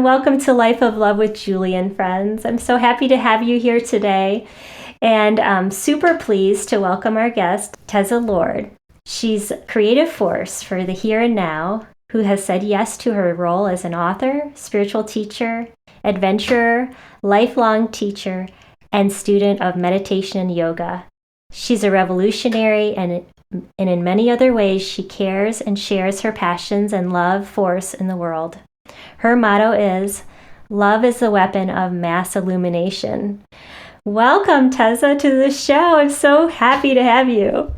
and welcome to Life of Love with Julie and Friends. I'm so happy to have you here today, and I'm super pleased to welcome our guest, Teza Lord. She's a creative force for the here and now, who has said yes to her role as an author, spiritual teacher, adventurer, lifelong teacher, and student of meditation and yoga. She's a revolutionary, and in many other ways, she cares and shares her passions and love force in the world. Her motto is, "Love is the weapon of mass illumination." Welcome, Teza, to the show. I'm so happy to have you.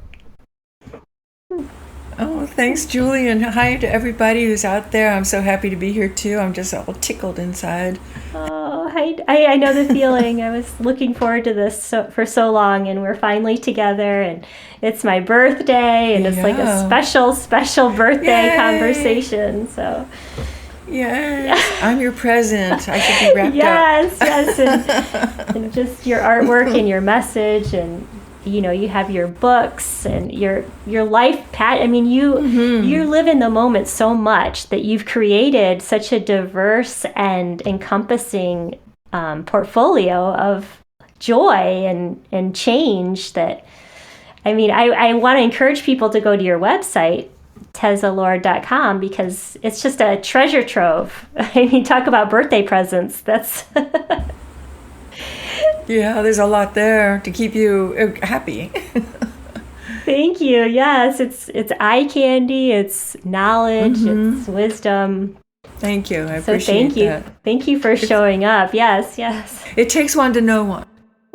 Oh, thanks, Julie, and hi to everybody who's out there. I'm so happy to be here, too. I'm just all tickled inside. Oh, I know the feeling. I was looking forward to this for so long, and we're finally together, and it's my birthday, and it's like a special birthday conversation, so... Yes, I'm your present. I should be wrapped up. Yes, and just your artwork and your message, and you have your books and your life path. I mean, you live in the moment so much that you've created such a diverse and encompassing portfolio of joy and change that, I mean, I want to encourage people to go to your website, TezaLord.com, because it's just a treasure trove. I mean, talk about birthday presents. That's yeah, there's a lot there to keep you happy. Thank you. Yes, it's eye candy, it's knowledge, it's wisdom. Thank you. I appreciate that. Thank you for showing up. Yes. It takes one to know one.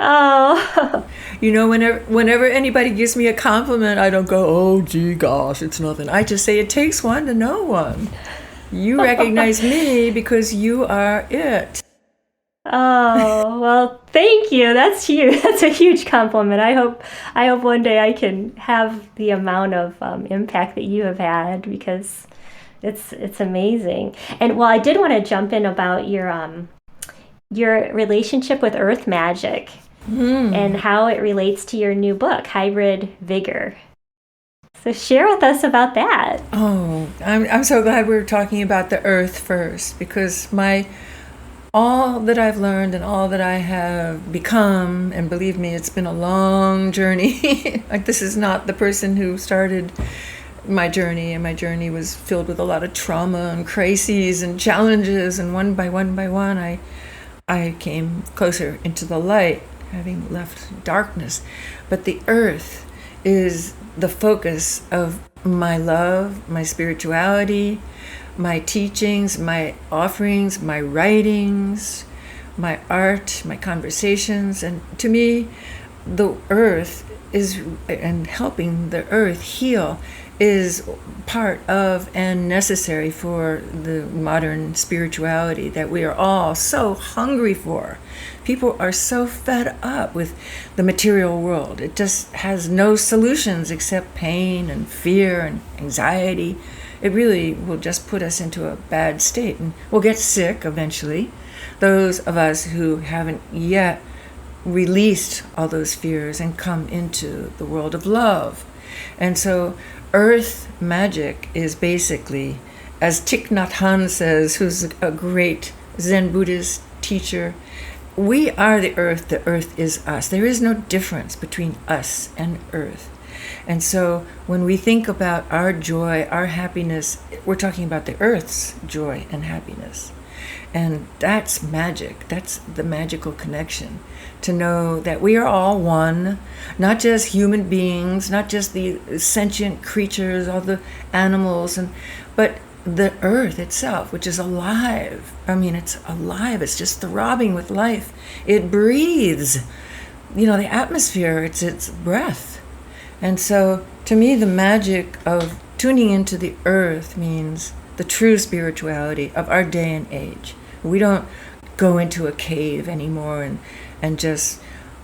Oh. Whenever anybody gives me a compliment, I don't go, "Oh, gee, gosh, it's nothing." I just say, it takes one to know one. You recognize me because you are it. Oh, well, thank you. That's huge. That's a huge compliment. I hope one day I can have the amount of impact that you have had, because it's amazing. And well, I did want to jump in about your relationship with earth magic and how it relates to your new book, Hybrid Vigor. So share with us about that. Oh, I'm so glad we're talking about the earth first, because all that I've learned and all that I have become, and believe me, it's been a long journey. Like, this is not the person who started my journey, and my journey was filled with a lot of trauma and crises and challenges, and one by one I came closer into the light, having left darkness. But the earth is the focus of my love, my spirituality, my teachings, my offerings, my writings, my art, my conversations. And to me, the earth and helping the earth heal is part of and necessary for the modern spirituality that we are all so hungry for. People are so fed up with the material world. It just has no solutions except pain and fear and anxiety. It really will just put us into a bad state, and we'll get sick eventually. Those of us who haven't yet released all those fears and come into the world of love. And so earth magic is basically, as Thich Nhat Hanh says, who's a great Zen Buddhist teacher, we are the earth is us. There is no difference between us and earth. And so when we think about our joy, our happiness, we're talking about the earth's joy and happiness. And that's magic. That's the magical connection. To know that we are all one, not just human beings, not just the sentient creatures, all the animals, but the earth itself, which is alive. I mean, it's alive. It's just throbbing with life. It breathes. The atmosphere, it's its breath. And so, to me, the magic of tuning into the earth means the true spirituality of our day and age. We don't go into a cave anymore and just,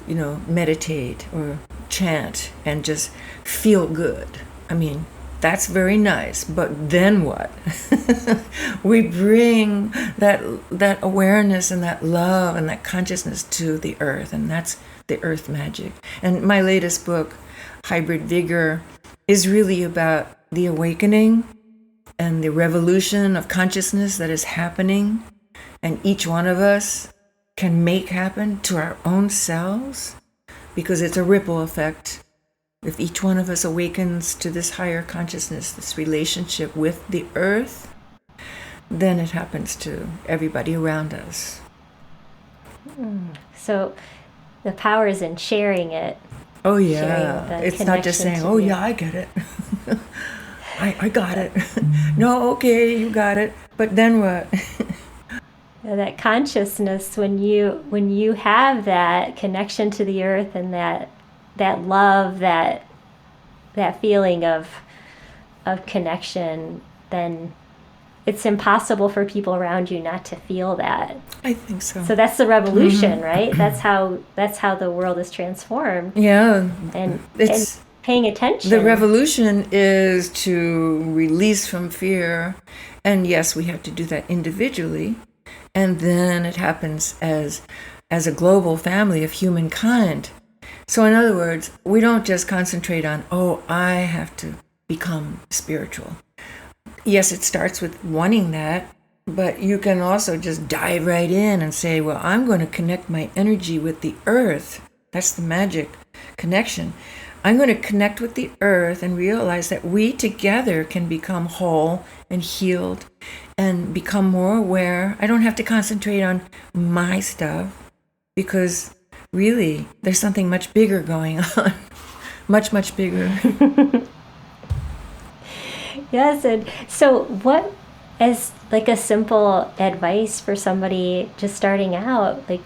meditate or chant and just feel good. I mean, that's very nice, but then what? We bring that awareness and that love and that consciousness to the earth, and that's the earth magic. And my latest book, Hybrid Vigor, is really about the awakening and the revolution of consciousness that is happening and each one of us can make happen to our own selves, because it's a ripple effect. If each one of us awakens to this higher consciousness, this relationship with the earth, then it happens to everybody around us. So the power is in sharing it. Oh yeah, it's not just saying, oh yeah, I get it. I got it. No, okay, you got it. But then what? That consciousness, when you have that connection to the earth and that love, that feeling of connection, then it's impossible for people around you not to feel that. I think so. So that's the revolution, right? That's how the world is transformed. Yeah. And It's paying attention. The revolution is to release from fear. And yes, we have to do that individually. And then it happens as a global family of humankind. So in other words, we don't just concentrate on, oh, I have to become spiritual. Yes, it starts with wanting that, but you can also just dive right in and say, well, I'm going to connect my energy with the earth. That's the magic connection. I'm going to connect with the earth and realize that we together can become whole and healed and become more aware. I don't have to concentrate on my stuff, because really there's something much bigger going on. Much, much bigger. Yes, and so what is like a simple advice for somebody just starting out, like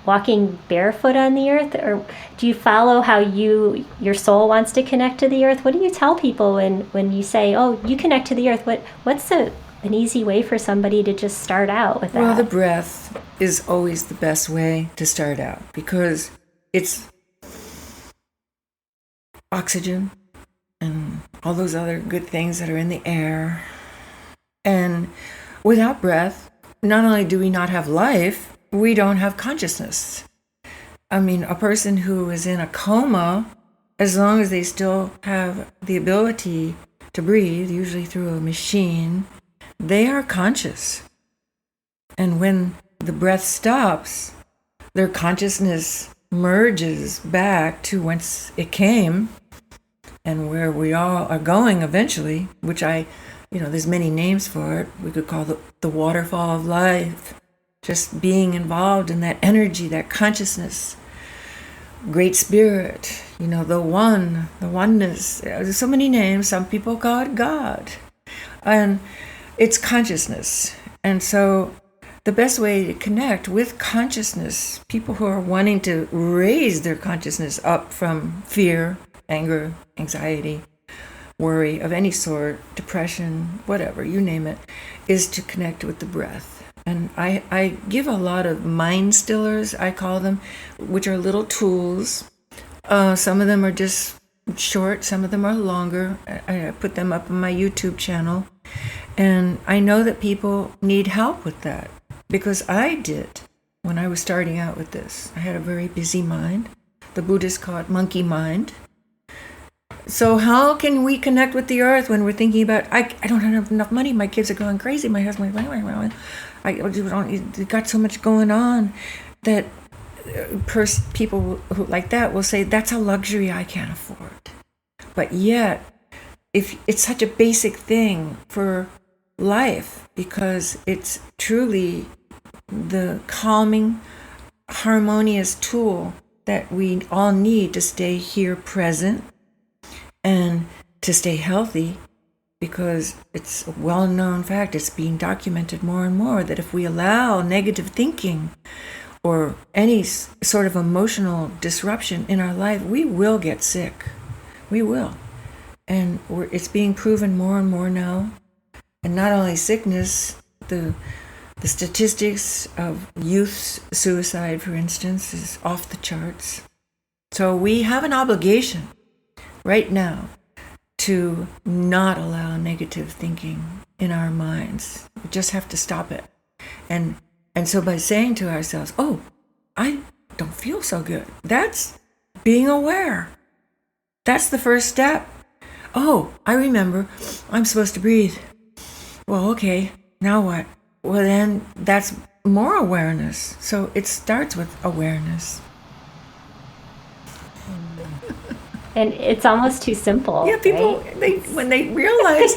walking barefoot on the earth? Or do you follow how your soul wants to connect to the earth? What do you tell people when you say, oh, you connect to the earth? What's an easy way for somebody to just start out with that? Well, the breath is always the best way to start out, because it's oxygen and all those other good things that are in the air. And without breath, not only do we not have life, we don't have consciousness. I mean, a person who is in a coma, as long as they still have the ability to breathe, usually through a machine, they are conscious. And when the breath stops, their consciousness merges back to whence it came and where we all are going eventually, which there's many names for it. We could call the waterfall of life. Just being involved in that energy, that consciousness, great spirit, the one, the oneness. There's so many names. Some people call it God. And it's consciousness. And so the best way to connect with consciousness, people who are wanting to raise their consciousness up from fear, anger, anxiety, worry of any sort, depression, whatever, you name it, is to connect with the breath. And I give a lot of mind stillers, I call them, which are little tools. Some of them are just short, some of them are longer. I put them up on my YouTube channel. And I know that people need help with that, because I did when I was starting out with this. I had a very busy mind. The Buddhists call it monkey mind. So how can we connect with the earth when we're thinking about, I don't have enough money, my kids are going crazy, my husband, I got so much going on, that people who like that will say, that's a luxury I can't afford. But yet, if it's such a basic thing for life, because it's truly the calming, harmonious tool that we all need to stay here present and to stay healthy, because it's a well-known fact, it's being documented more and more, that if we allow negative thinking or any sort of emotional disruption in our life, we will get sick. We will. And it's being proven more and more now. And not only sickness, the statistics of youth suicide, for instance, is off the charts. So we have an obligation right now to not allow negative thinking in our minds. We just have to stop it. And so by saying to ourselves, oh, I don't feel so good, that's being aware. That's the first step. Oh, I remember, I'm supposed to breathe. Well, okay, now what? well, then that's more awareness. So it starts with awareness. And it's almost too simple. Yeah, people, right? when they realize,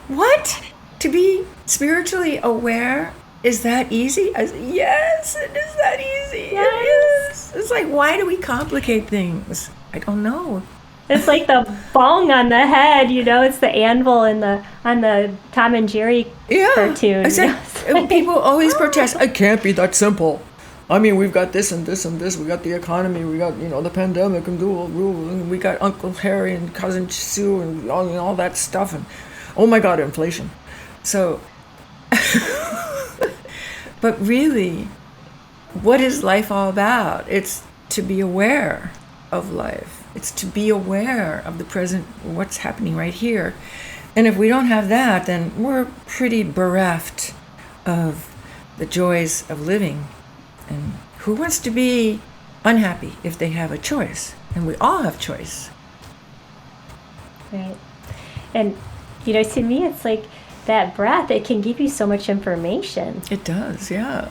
what? To be spiritually aware is that easy? I say, yes, it is that easy. Yes. It is. It's like, why do we complicate things? I don't know. It's like the bong on the head, it's the anvil on the Tom and Jerry cartoon. I said, people always protest, it can't be that simple. I mean, we've got this and this and this. We got the economy. We got, the pandemic and dual rule. And we got Uncle Harry and Cousin Sue and all that stuff. And, oh my God, inflation. So, but really, what is life all about? It's to be aware of life. It's to be aware of the present, what's happening right here. And if we don't have that, then we're pretty bereft of the joys of living. And who wants to be unhappy if they have a choice? And we all have choice. Right. And, to me, it's like that breath, it can give you so much information. It does, yeah.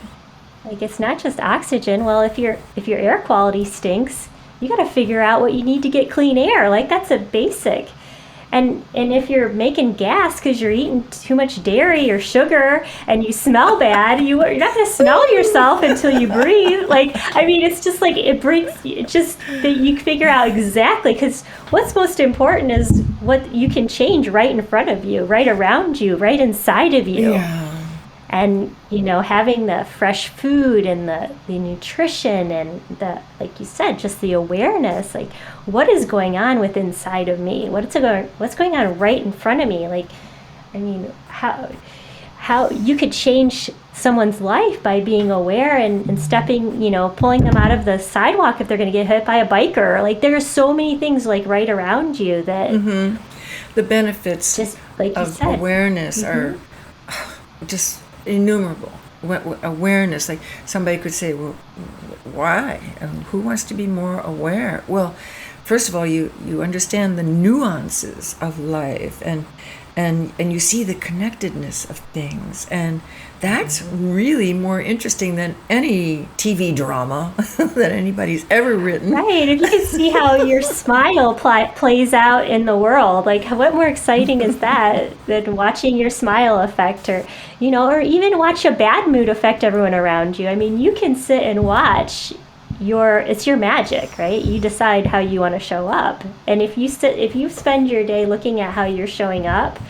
Like, it's not just oxygen. Well, if your air quality stinks, you got to figure out what you need to get clean air. Like, that's a basic. And if you're making gas because you're eating too much dairy or sugar and you smell bad, you're not going to smell yourself until you breathe. Like, I mean, it's just like that you figure out exactly, because what's most important is what you can change right in front of you, right around you, right inside of you. Yeah. And, having the fresh food and the nutrition and like you said, just the awareness, like what is going on with inside of me? What's going on right in front of me? Like, I mean, how you could change someone's life by being aware and stepping, pulling them out of the sidewalk if they're going to get hit by a biker. Like, there are so many things like right around you that the benefits just like of you said, awareness are just innumerable. Awareness, like somebody could say, well, why? Who wants to be more aware? Well, first of all, you understand the nuances of life, and you see the connectedness of things, and that's really more interesting than any TV drama that anybody's ever written. Right. If you can see how your smile plays out in the world, like what more exciting is that than watching your smile affect, or even watch a bad mood affect everyone around you. I mean, you can sit and watch it's your magic, right? You decide how you want to show up. And if you spend your day looking at how you're showing up,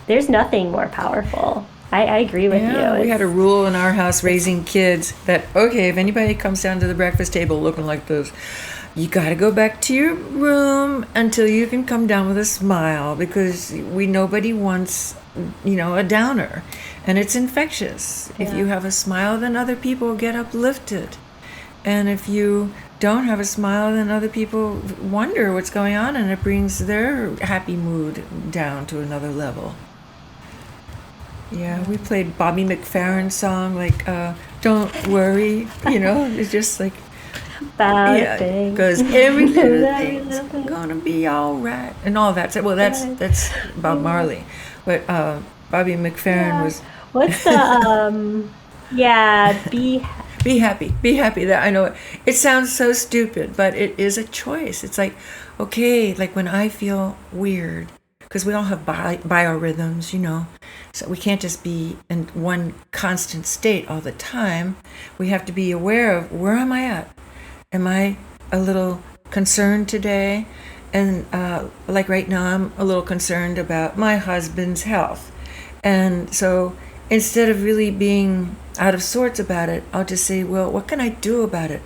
there's nothing more powerful. I agree with you. We had a rule in our house raising kids that, okay, if anybody comes down to the breakfast table looking like this, you got to go back to your room until you can come down with a smile, because nobody wants, a downer. And it's infectious. Yeah. If you have a smile, then other people get uplifted. And if you don't have a smile, then other people wonder what's going on, and it brings their happy mood down to another level. Yeah, we played Bobby McFerrin's song, like, don't worry, it's just like, because everything's gonna be all right, and all that. Well, that's Bob Marley, but Bobby McFerrin was... What's the, Be happy. That I know it sounds so stupid, but it is a choice. It's like, okay, like when I feel weird, because we all have biorhythms, so we can't just be in one constant state all the time. We have to be aware of, where am I at? Am I a little concerned today? And like right now, I'm a little concerned about my husband's health. And so instead of really being out of sorts about it, I'll just say, well, what can I do about it?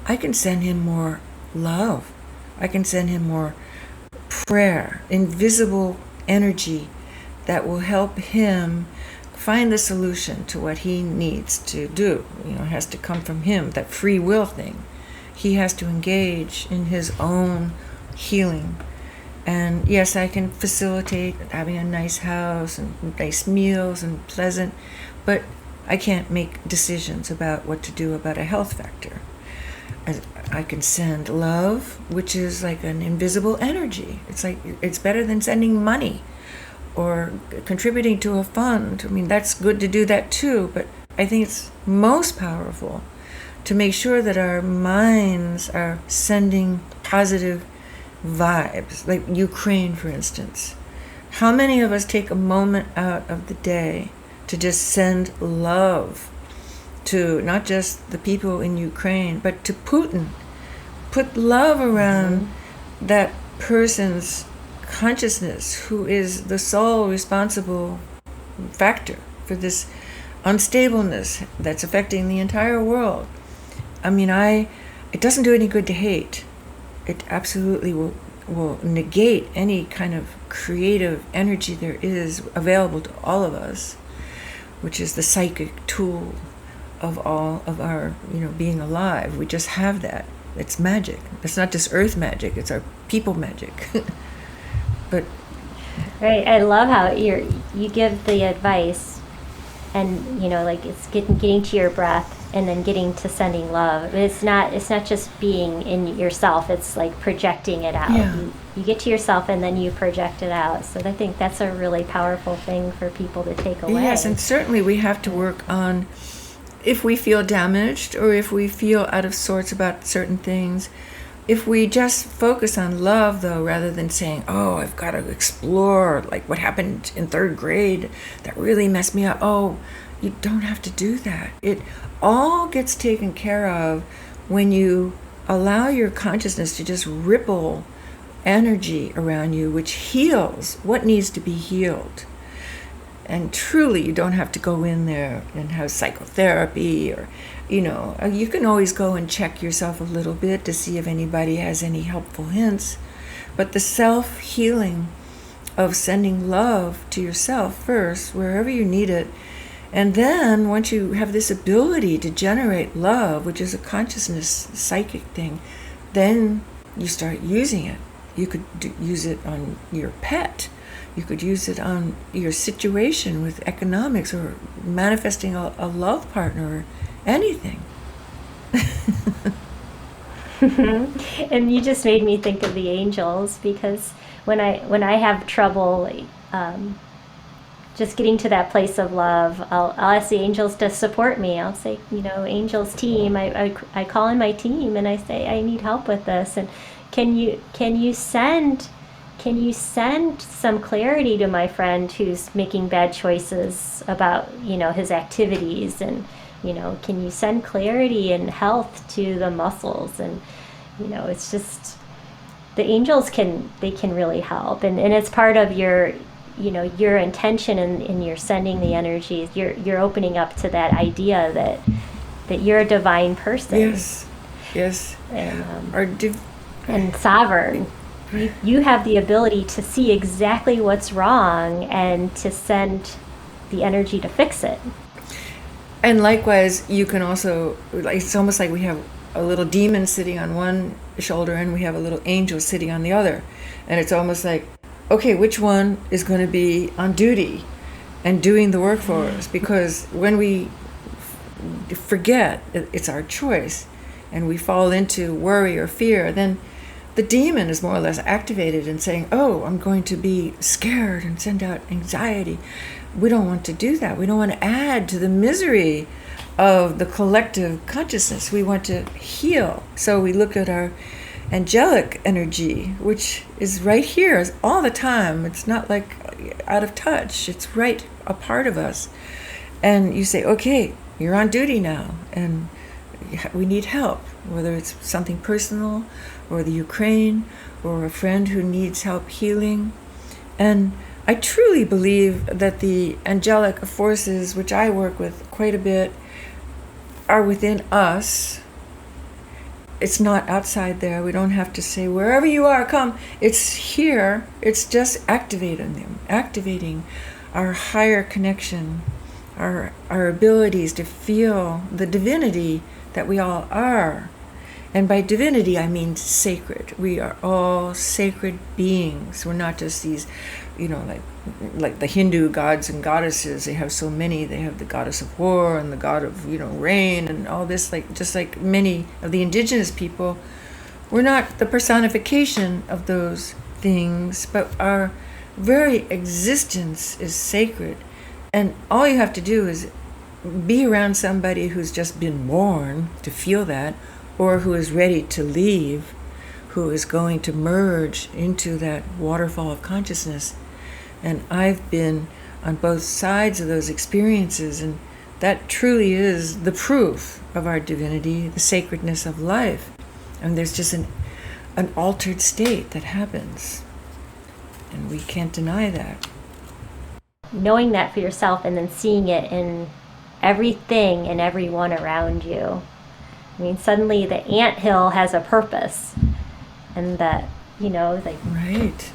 I can send him more love. I can send him more prayer, invisible energy that will help him find the solution to what he needs to do. It has to come from him, that free will thing. He has to engage in his own healing. And yes, I can facilitate having a nice house and nice meals and pleasant, but I can't make decisions about what to do about a health factor. I can send love, which is like an invisible energy. It's like, it's better than sending money or contributing to a fund. I mean, that's good to do that too, but I think it's most powerful to make sure that our minds are sending positive vibes, like Ukraine, for instance. How many of us take a moment out of the day to just send love to not just the people in Ukraine, but to Putin? Put love around that person's consciousness, who is the sole responsible factor for this unstableness that's affecting the entire world. I mean, it doesn't do any good to hate. It absolutely will negate any kind of creative energy there is available to all of us, which is the psychic tool of all of our, being alive. We just have that. It's magic. It's not just earth magic, it's our people magic. But right, I love how you give the advice, and like it's getting to your breath and then getting to sending love. It's not just being in yourself, it's like projecting it out. Yeah. You get to yourself and then you project it out. So I think that's a really powerful thing for people to take away. Yes, and certainly we have to work on, if we feel damaged or if we feel out of sorts about certain things, if we just focus on love, though, rather than saying, oh, I've got to explore, like what happened in third grade that really messed me up. Oh, you don't have to do that. It all gets taken care of when you allow your consciousness to just ripple energy around you, which heals what needs to be healed. And truly, you don't have to go in there and have psychotherapy or, you can always go and check yourself a little bit to see if anybody has any helpful hints. But the self-healing of sending love to yourself first, wherever you need it, and then once you have this ability to generate love, which is a consciousness, psychic thing, then you start using it. You could use it on your pet. You could use it on your situation with economics or manifesting a love partner or anything. And you just made me think of the angels, because when I have trouble just getting to that place of love, I'll ask the angels to support me. I'll say, angels team. I call in my team and I say, I need help with this, and can you send some clarity to my friend who's making bad choices about his activities, and can you send clarity and health to the muscles? And it's just, the angels can really help, and it's part of your your intention in your sending the energies. You're opening up to that idea that you're a divine person. Yes. And sovereign. You have the ability to see exactly what's wrong and to send the energy to fix it. And likewise, you can also, it's almost like we have a little demon sitting on one shoulder and we have a little angel sitting on the other. And it's almost like, okay, which one is going to be on duty and doing the work for us? Because when we forget it's our choice and we fall into worry or fear, then the demon is more or less activated and saying, oh, I'm going to be scared and send out anxiety. We don't want to do that. We don't want to add to the misery of the collective consciousness. We want to heal. So we look at our angelic energy, which is right here all the time. It's not like out of touch. It's right a part of us. And you say, okay, you're on duty now, and we need help, whether it's something personal or the Ukraine or a friend who needs help healing. And I truly believe that the angelic forces, which I work with quite a bit, are within us. It's not outside there. We don't have to say, wherever you are, come. It's here. It's just activating our higher connection, our abilities to feel the divinity that we all are. And by divinity, I mean sacred. We are all sacred beings. We're not just these, like the Hindu gods and goddesses. They have so many. They have the goddess of war and the god of, rain and all this, just like many of the indigenous people. We're not the personification of those things, but our very existence is sacred. And all you have to do is be around somebody who's just been born to feel that, or who is ready to leave, who is going to merge into that waterfall of consciousness. And I've been on both sides of those experiences, and that truly is the proof of our divinity, the sacredness of life. And there's just an altered state that happens, and we can't deny that. Knowing that for yourself and then seeing it in everything and everyone around you. I mean, suddenly the anthill has a purpose, and that, like Right.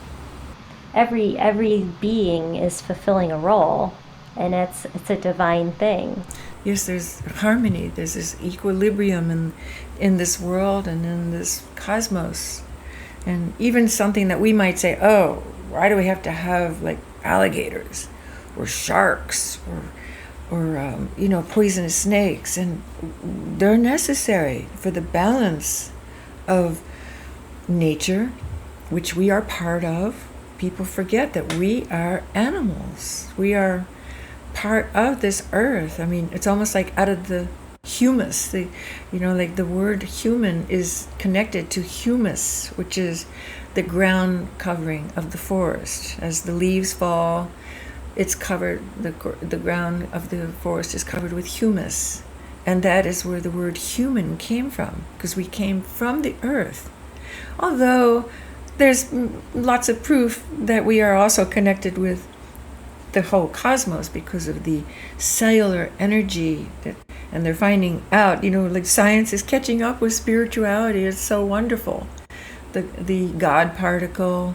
every being is fulfilling a role, and it's a divine thing. Yes, there's harmony. There's this equilibrium in this world and in this cosmos. And even something that we might say, oh, why do we have to have like alligators or sharks or poisonous snakes? And they're necessary for the balance of nature, which we are part of. People forget that we are animals. We are part of this earth. I mean, it's almost like out of the humus. Like the word human is connected to humus, which is the ground covering of the forest. As the leaves fall, it's covered, the ground of the forest is covered with humus. And that is where the word human came from, because we came from the earth. Although there's lots of proof that we are also connected with the whole cosmos because of the cellular energy and they're finding out, like science is catching up with spirituality. It's so wonderful. The God particle,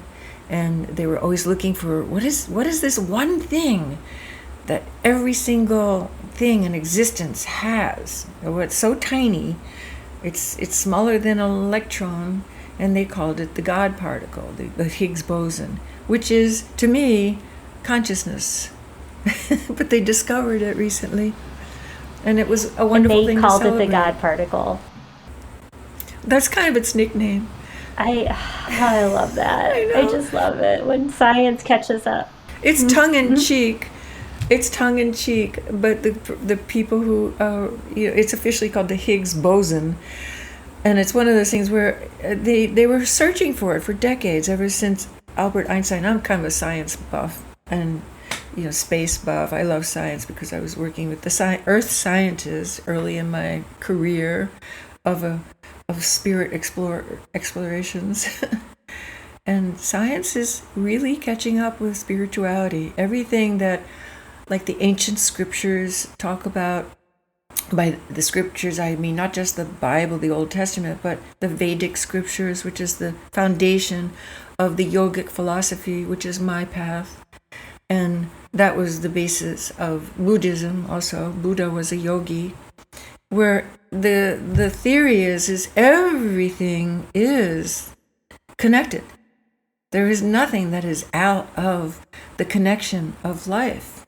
and they were always looking for what is this one thing that every single thing in existence has. It's so tiny, it's smaller than an electron, and they called it the God particle, the Higgs boson, which is, to me, consciousness. But they discovered it recently, and it was a wonderful thing to celebrate. They called it the God particle. That's kind of its nickname. I love that. I know. I just love it when science catches up. It's tongue-in-cheek. It's tongue-in-cheek, but the people who, it's officially called the Higgs boson, and it's one of those things where they were searching for it for decades, ever since Albert Einstein. I'm kind of a science buff and space buff. I love science because I was working with the earth scientists early in my career of spirit explorations. And science is really catching up with spirituality. Everything that, like the ancient scriptures talk about, by the scriptures I mean not just the Bible, the Old Testament, but the Vedic scriptures, which is the foundation of the yogic philosophy, which is my path. And that was the basis of Buddhism also. Buddha was a yogi, where the theory is everything is connected. There is nothing that is out of the connection of life.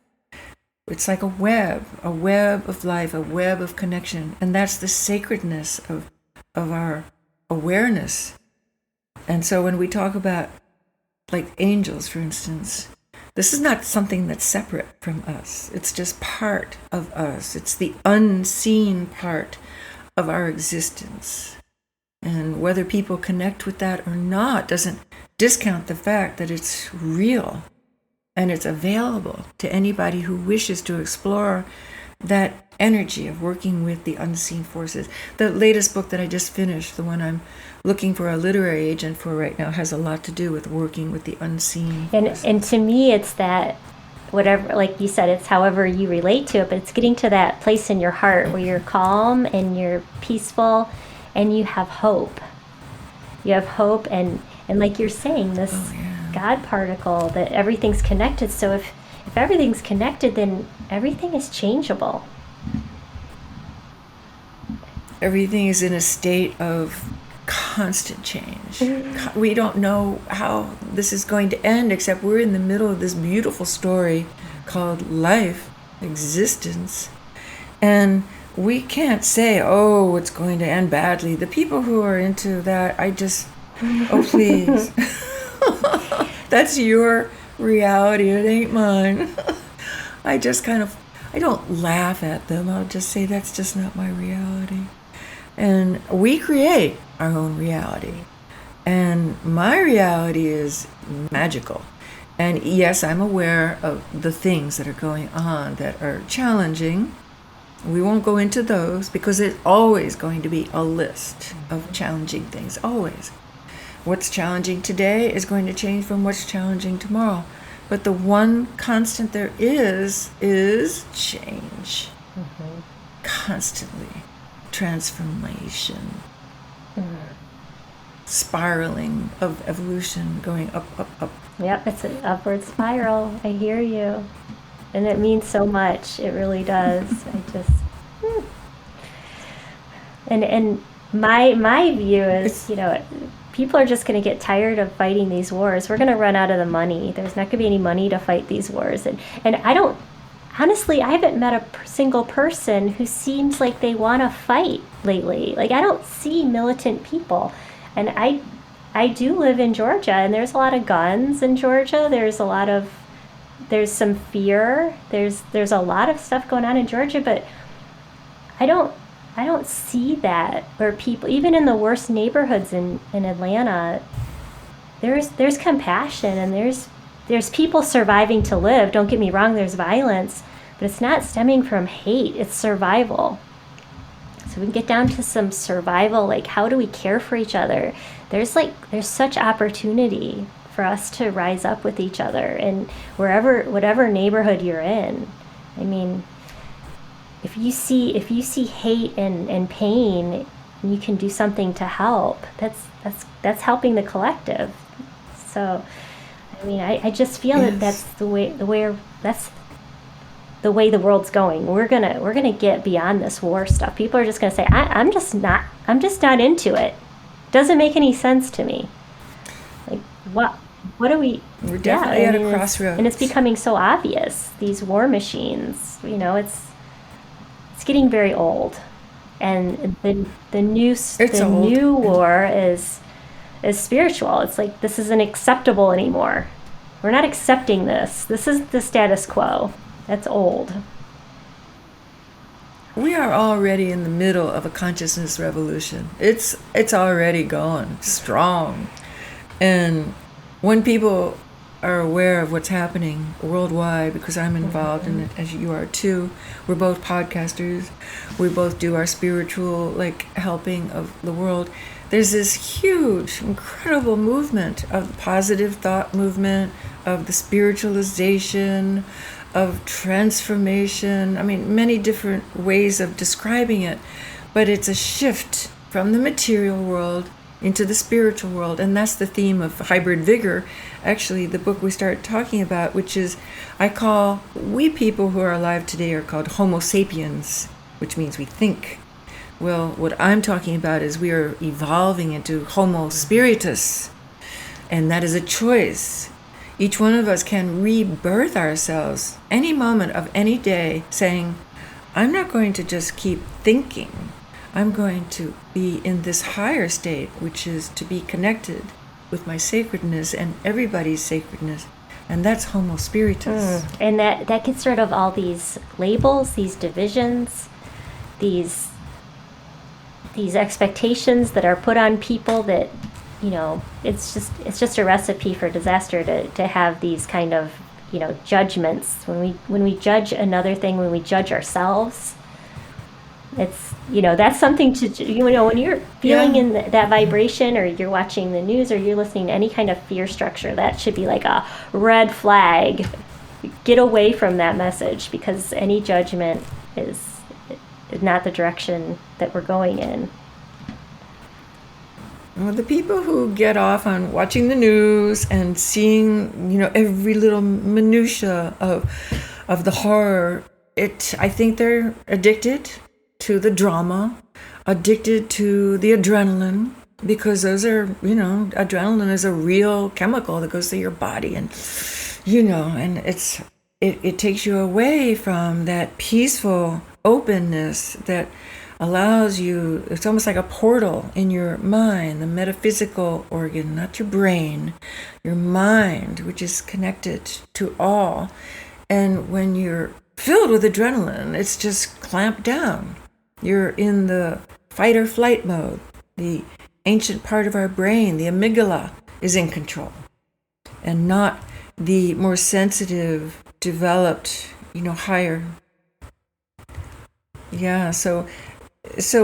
It's like a web of life, a web of connection. And that's the sacredness of our awareness. And so when we talk about, like angels, for instance, this is not something that's separate from us. It's just part of us. It's the unseen part of our existence. And whether people connect with that or not doesn't discount the fact that it's real and it's available to anybody who wishes to explore that energy of working with the unseen forces. The latest book that I just finished, the one I'm looking for a literary agent for right now, has a lot to do with working with the unseen. And to me, it's that, whatever, like you said, it's however you relate to it, but it's getting to that place in your heart where you're calm and you're peaceful and you have hope. You have hope, and like you're saying, this God particle, that everything's connected. So if everything's connected, then everything is changeable. Everything is in a state of constant change. We don't know how this is going to end, except we're in the middle of this beautiful story called life, existence, and we can't say, oh, it's going to end badly. The people who are into that, oh, please. That's your reality. It ain't mine. I just I don't laugh at them. I'll just say that's just not my reality. And we create our own reality. And my reality is magical. And yes, I'm aware of the things that are going on that are challenging. We won't go into those because it's always going to be a list of challenging things, always. What's challenging today is going to change from what's challenging tomorrow. But the one constant there is change. Mm-hmm. Constantly. Transformation. Spiraling of evolution, going up, up, up. Yep, it's an upward spiral. I hear you. And it means so much. It really does. And my view is, people are just going to get tired of fighting these wars. We're going to run out of the money. There's not going to be any money to fight these wars. And honestly, I haven't met a single person who seems like they want to fight lately. Like, I don't see militant people. And I do live in Georgia, and there's a lot of guns in Georgia. There's some fear. There's a lot of stuff going on in Georgia, but I don't see that where people, even in the worst neighborhoods in Atlanta, there's compassion, and there's people surviving to live. Don't get me wrong, there's violence, but it's not stemming from hate, it's survival. So we can get down to some survival, like how do we care for each other? There's such opportunity for us to rise up with each other, and whatever neighborhood you're in. I mean, if you see hate and pain, and you can do something to help, that's helping the collective. So, I mean, I just feel that that's the way the world's going. We're gonna get beyond this war stuff. People are just gonna say, I'm just not into it. Doesn't make any sense to me. Like, what are we? We're definitely at a crossroads, and it's becoming so obvious. These war machines, it's getting very old, and the new war is spiritual. It's like, this isn't acceptable anymore. We're not accepting this. This is the status quo. That's old. We are already in the middle of a consciousness revolution. It's already going strong. And when people are aware of what's happening worldwide, because I'm involved in it, as you are too, we're both podcasters, we both do our spiritual, helping of the world. There's this huge, incredible movement of the positive thought movement, of the spiritualization, of transformation. I mean, many different ways of describing it, but it's a shift from the material world into the spiritual world, and that's the theme of Hybrid Vigor, actually the book we started talking about, which is, we people who are alive today are called Homo sapiens, which means we think. Well, what I'm talking about is we are evolving into Homo spiritus, and that is a choice. Each one of us can rebirth ourselves any moment of any day, saying, I'm not going to just keep thinking. I'm going to be in this higher state, which is to be connected with my sacredness and everybody's sacredness. And that's Homo spiritus. And that gets rid of all these labels, these divisions, these expectations that are put on people that, it's just a recipe for disaster to have these kind of, judgments. When we judge another thing, when we judge ourselves, it's, that's something to, when you're feeling in that vibration, or you're watching the news, or you're listening to any kind of fear structure, that should be like a red flag. Get away from that message, because any judgment is not the direction that we're going in. Well, the people who get off on watching the news and seeing, every little minutia of the horror, I think they're addicted to the drama, addicted to the adrenaline, because those are, adrenaline is a real chemical that goes through your body, and, and it takes you away from that peaceful openness that allows you, it's almost like a portal in your mind, the metaphysical organ, not your brain, your mind, which is connected to all. And when you're filled with adrenaline, it's just clamped down. You're in the fight or flight mode. The ancient part of our brain, the amygdala, is in control, and not the more sensitive, developed, higher. Yeah, so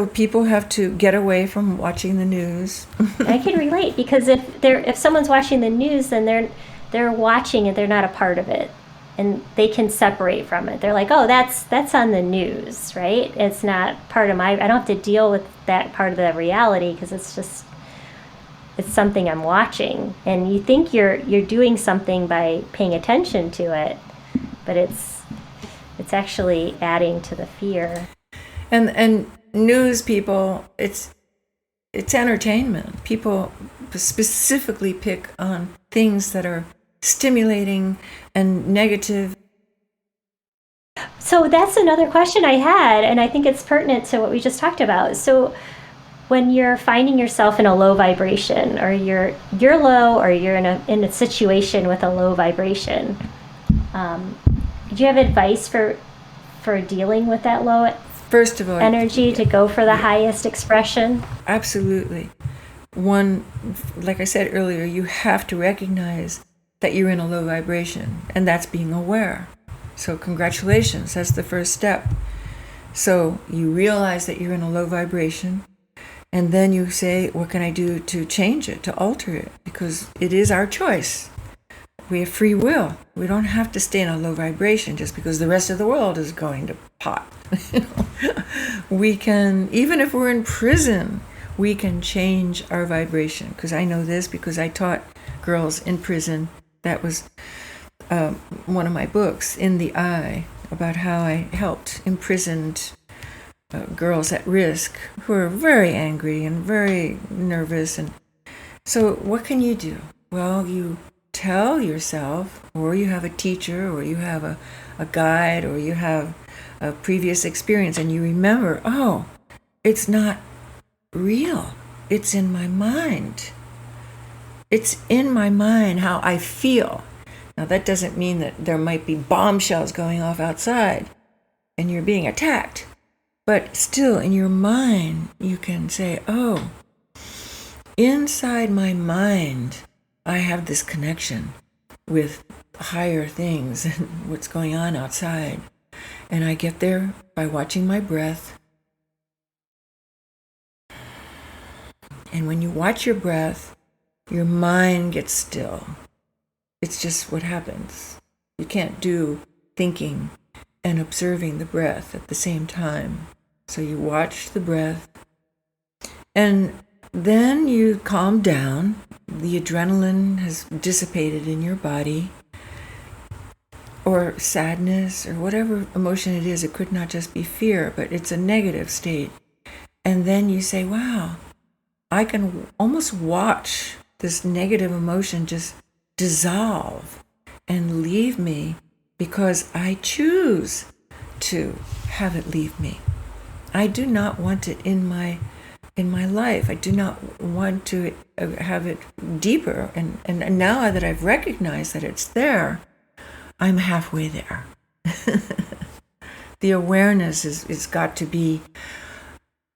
people have to get away from watching the news. I can relate, because if someone's watching the news, then they're watching it, they're not a part of it, and they can separate from it. They're like, oh, that's on the news, right? It's not part of I don't have to deal with that part of the reality, because it's something I'm watching. And you think you're doing something by paying attention to it, but it's actually adding to the fear. And news people, it's entertainment. People specifically pick on things that are stimulating and negative. So that's another question I had, and I think it's pertinent to what we just talked about. So when you're finding yourself in a low vibration, or you're low, or you're in a situation with a low vibration, do you have advice for dealing with that low First of all, energy, to go for the highest expression? Absolutely. One, like I said earlier, you have to recognize that you're in a low vibration, and that's being aware. So congratulations, that's the first step. So you realize that you're in a low vibration, and then you say, what can I do to change it, to alter it? Because it is our choice. We have free will. We don't have to stay in a low vibration just because the rest of the world is going to pot. We can, even if we're in prison, we can change our vibration. Because I know this because I taught girls in prison. That was one of my books, In the Eye, about how I helped imprisoned girls at risk who are very angry and very nervous. And so what can you do? Well, you tell yourself, or you have a teacher, or you have a guide, or you have a previous experience, and you remember, oh, it's not real. It's in my mind. It's in my mind how I feel. Now, that doesn't mean that there might be bombshells going off outside and you're being attacked. But still, in your mind, you can say, oh, inside my mind, I have this connection with higher things and what's going on outside. And I get there by watching my breath. And when you watch your breath, your mind gets still. It's just what happens. You can't do thinking and observing the breath at the same time. So you watch the breath, and then you calm down. The adrenaline has dissipated in your body, or sadness, or whatever emotion it is. It could not just be fear, but it's a negative state. And then you say, wow, I can almost watch this negative emotion just dissolve and leave me, because I choose to have it leave me. I do not want it in my life. I do not want to have it deeper. And now that I've recognized that it's there, I'm halfway there. The awareness is got to be,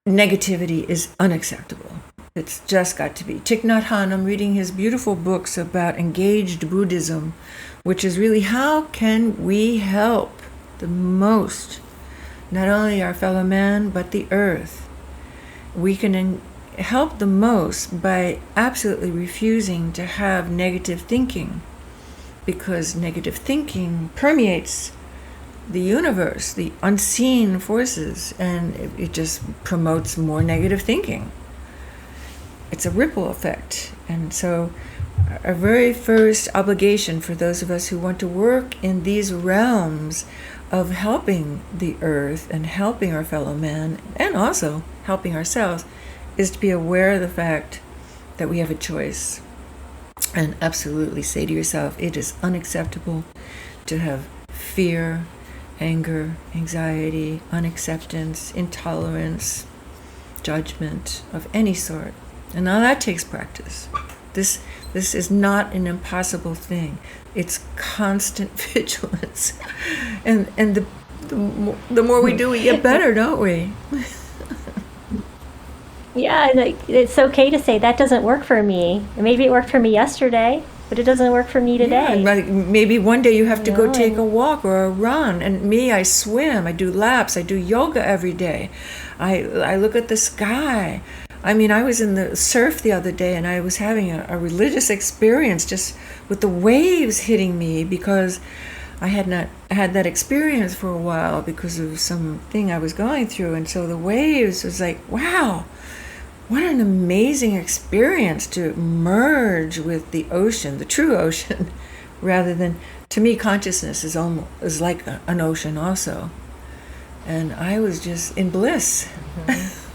negativity is unacceptable. It's just got to be. Thich Nhat Hanh, I'm reading his beautiful books about engaged Buddhism, which is really how can we help the most, not only our fellow man, but the earth. We can help the most by absolutely refusing to have negative thinking, because negative thinking permeates the universe, the unseen forces, and it just promotes more negative thinking. It's a ripple effect. And so our very first obligation for those of us who want to work in these realms of helping the earth and helping our fellow man, and also helping ourselves, is to be aware of the fact that we have a choice. And absolutely say to yourself, it is unacceptable to have fear, anger, anxiety, unacceptance, intolerance, judgment of any sort. And now that takes practice. This is not an impossible thing. It's constant vigilance. And the more we do, we get better, don't we? Yeah, and it's okay to say that doesn't work for me. Maybe it worked for me yesterday, but it doesn't work for me today. Yeah, maybe one day you have to go take a walk or a run. And me, I swim, I do laps, I do yoga every day. I look at the sky. I mean, I was in the surf the other day and I was having a religious experience just with the waves hitting me, because I had not had that experience for a while because of something I was going through. And so the waves was like, wow, what an amazing experience to merge with the ocean, the true ocean, rather than, to me, consciousness is like an ocean also. And I was just in bliss. Mm-hmm.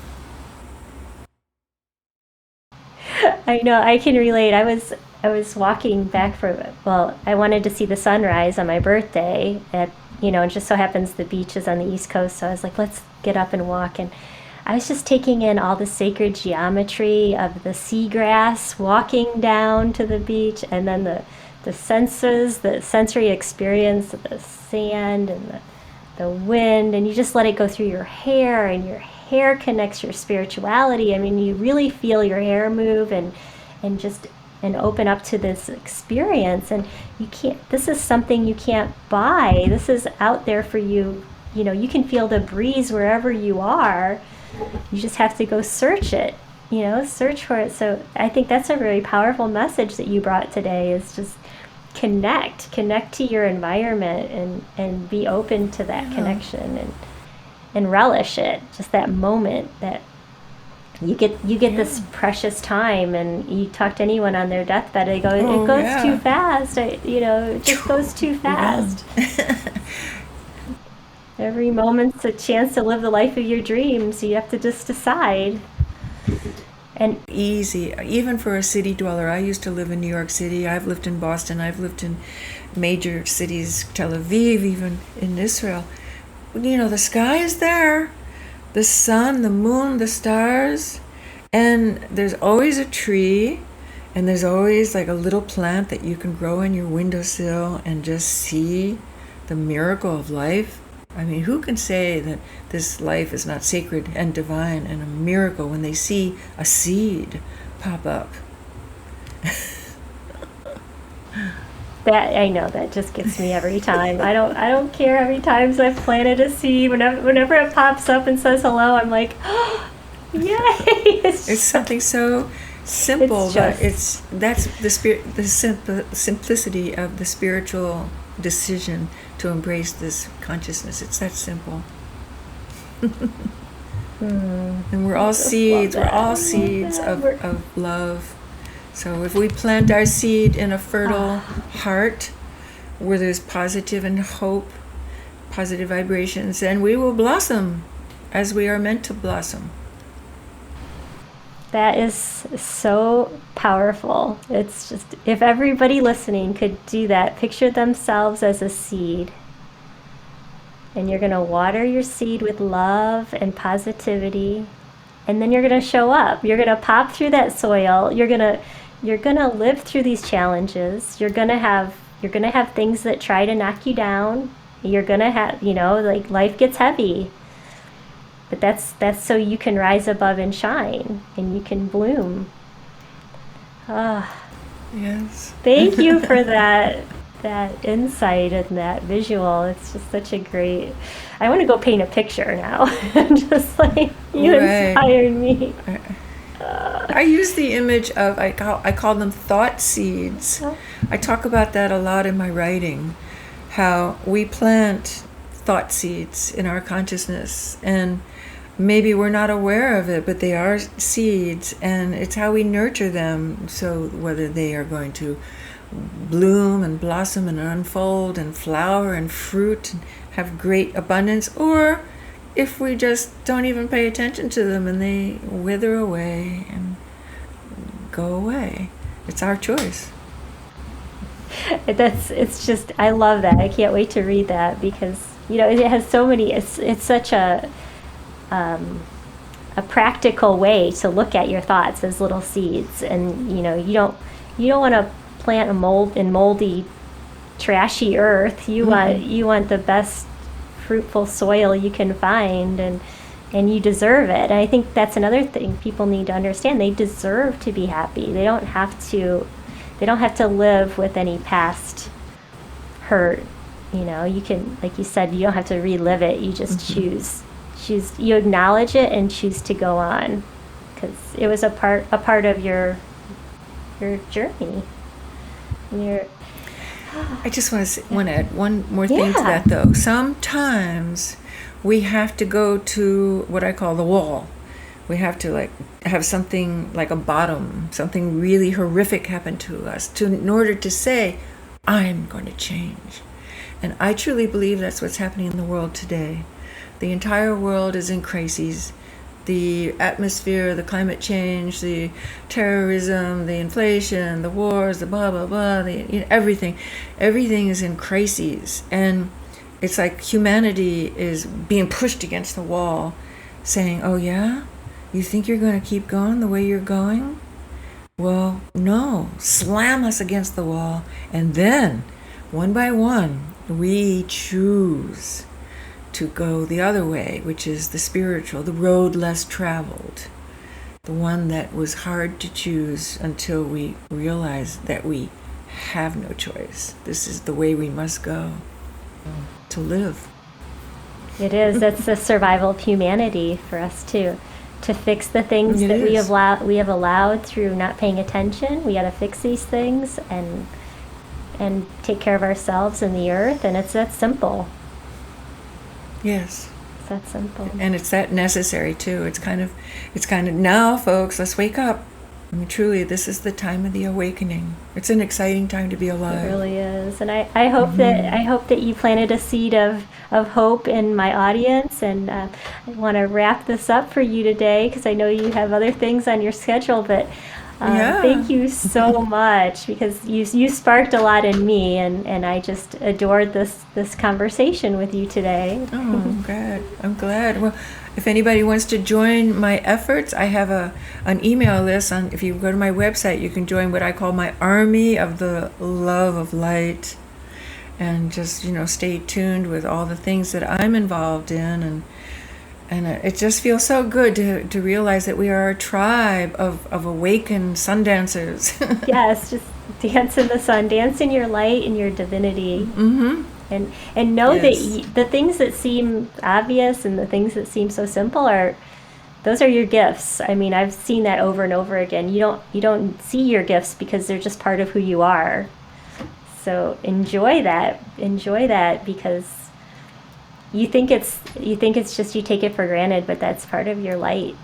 I know, I can relate. I was walking back I wanted to see the sunrise on my birthday and it just so happens the beach is on the East Coast, so I was like, let's get up and walk. And I was just taking in all the sacred geometry of the seagrass walking down to the beach, and then the senses, the sensory experience of the sand and the wind, and you just let it go through your hair, and your hair connects your spirituality. I mean, you really feel your hair move and open up to this experience. And this is something you can't buy. This is out there for you. You can feel the breeze wherever you are. You just have to go search it, search for it. So I think that's a really powerful message that you brought today, is just connect to your environment and be open to that connection and relish it, just that moment that you get this precious time. And you talk to anyone on their deathbed, they go, it goes too fast. It just goes too fast. Every moment's a chance to live the life of your dreams. You have to just decide. And easy, even for a city dweller. I used to live in New York City. I've lived in Boston. I've lived in major cities, Tel Aviv, even in Israel. The sky is there. The sun, the moon, the stars. And there's always a tree. And there's always like a little plant that you can grow in your windowsill and just see the miracle of life. I mean, who can say that this life is not sacred and divine and a miracle when they see a seed pop up? That, I know, that just gets me every time. I don't care how many times I've planted a seed. Whenever it pops up and says hello, I'm like, oh, yay! It's something so simple, but that's the simplicity of the spiritual decision to embrace this consciousness. It's that simple. And we're all seeds. We're all seeds of love. So if we plant our seed in a fertile heart where there's positive and hope, positive vibrations, then we will blossom as we are meant to blossom. That is so powerful. It's just, if everybody listening could do that, picture themselves as a seed. And you're going to water your seed with love and positivity. And then you're going to show up. You're going to pop through that soil. You're going to live through these challenges. You're going to have things that try to knock you down. You're going to have, like, life gets heavy. But that's so you can rise above and shine, and you can bloom. Yes. Thank you for that insight and that visual. It's just such a great. I want to go paint a picture now. Just like you inspired me. I use the image of I call them thought seeds. I talk about that a lot in my writing. How we plant thought seeds in our consciousness, and maybe we're not aware of it, but they are seeds, and it's how we nurture them. So whether they are going to bloom and blossom and unfold and flower and fruit and have great abundance, or if we just don't even pay attention to them and they wither away and go away. It's our choice. It's just, I love that. I can't wait to read that, because it has so many, it's such a a practical way to look at your thoughts as little seeds. And you don't want to plant a moldy, trashy earth. You want the best fruitful soil you can find, and you deserve it. And I think that's another thing people need to understand. They deserve to be happy. They don't have to live with any past hurt. You can, like you said, you don't have to relive it. You just choose, you acknowledge it and choose to go on, because it was a part of your journey. I just want to add one more thing to that, though. Sometimes we have to go to what I call the wall. We have to have something like a bottom, something really horrific happen to us in order to say, I'm going to change. And I truly believe that's what's happening in the world today. The entire world is in crises. The atmosphere, the climate change, the terrorism, the inflation, the wars, the blah, blah, blah, everything is in crises. And it's like humanity is being pushed against the wall, saying, oh yeah? You think you're going to keep going the way you're going? Well, no. Slam us against the wall. And then, one by one, we choose to go the other way, which is the spiritual, the road less traveled, the one that was hard to choose until we realize that we have no choice. This is the way we must go to live. It is. That's the survival of humanity for us to fix the things that we have allowed through not paying attention. We got to fix these things and take care of ourselves and the earth, and it's that simple. Yes. It's that simple. And it's that necessary too. It's kind of now, folks, let's wake up. I mean, truly, this is the time of the awakening. It's an exciting time to be alive. It really is. And I hope that you planted a seed of hope in my audience. And I want to wrap this up for you today, because I know you have other things on your schedule. But thank you so much, because you sparked a lot in me, and I just adored this conversation with you today. Oh, I'm glad. Well, if anybody wants to join my efforts, I have an email list. If you go to my website, you can join what I call my army of the love of light, and just stay tuned with all the things that I'm involved in, and it just feels so good to realize that we are a tribe of awakened sun dancers. Yes, just dance in the sun, dance in your light and your divinity. Mm-hmm. And know that the things that seem obvious and the things that seem so simple those are your gifts. I mean, I've seen that over and over again. You don't see your gifts because they're just part of who you are. So enjoy that, because you think it's just, you take it for granted, but that's part of your light.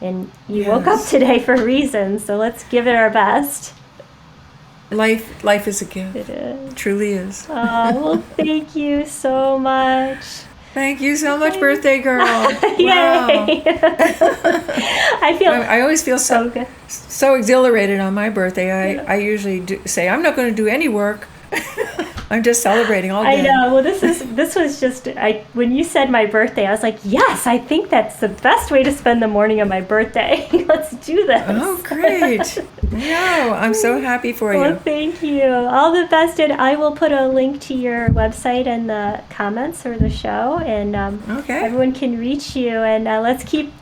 And you woke up today for a reason, so let's give it our best. Life is a gift. It is. It truly is. Oh, well, thank you so much. Thank you so much, birthday girl. Yay. Wow. I always feel so good. So exhilarated on my birthday. I usually say I'm not going to do any work. I'm just celebrating all day. I know. Well, this was just, when you said my birthday, I was like, yes, I think that's the best way to spend the morning of my birthday. Let's do this. Oh, great. No, I'm so happy for you. Well, thank you. All the best. And I will put a link to your website in the comments for the show, and everyone can reach you. And let's keep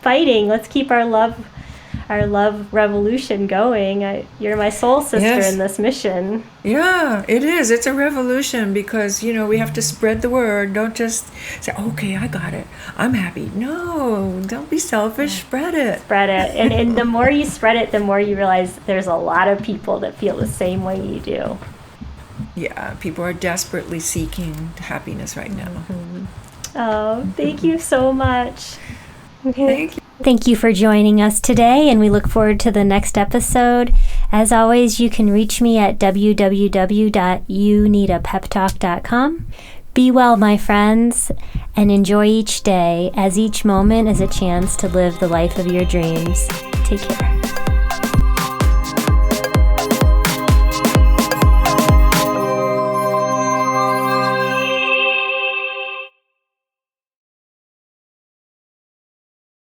fighting. Let's keep our love revolution going. You're my soul sister in this mission. Yeah, it is. It's a revolution, because we have to spread the word. Don't just say, okay, I got it, I'm happy. No, don't be selfish. Spread it. And the more you spread it, the more you realize there's a lot of people that feel the same way you do. Yeah, people are desperately seeking happiness right now. Mm-hmm. Oh, thank you so much. Thank you. Thank you for joining us today, and we look forward to the next episode. As always, you can reach me at www.youneedapeptalk.com. Be well, my friends, and enjoy each day, as each moment is a chance to live the life of your dreams. Take care.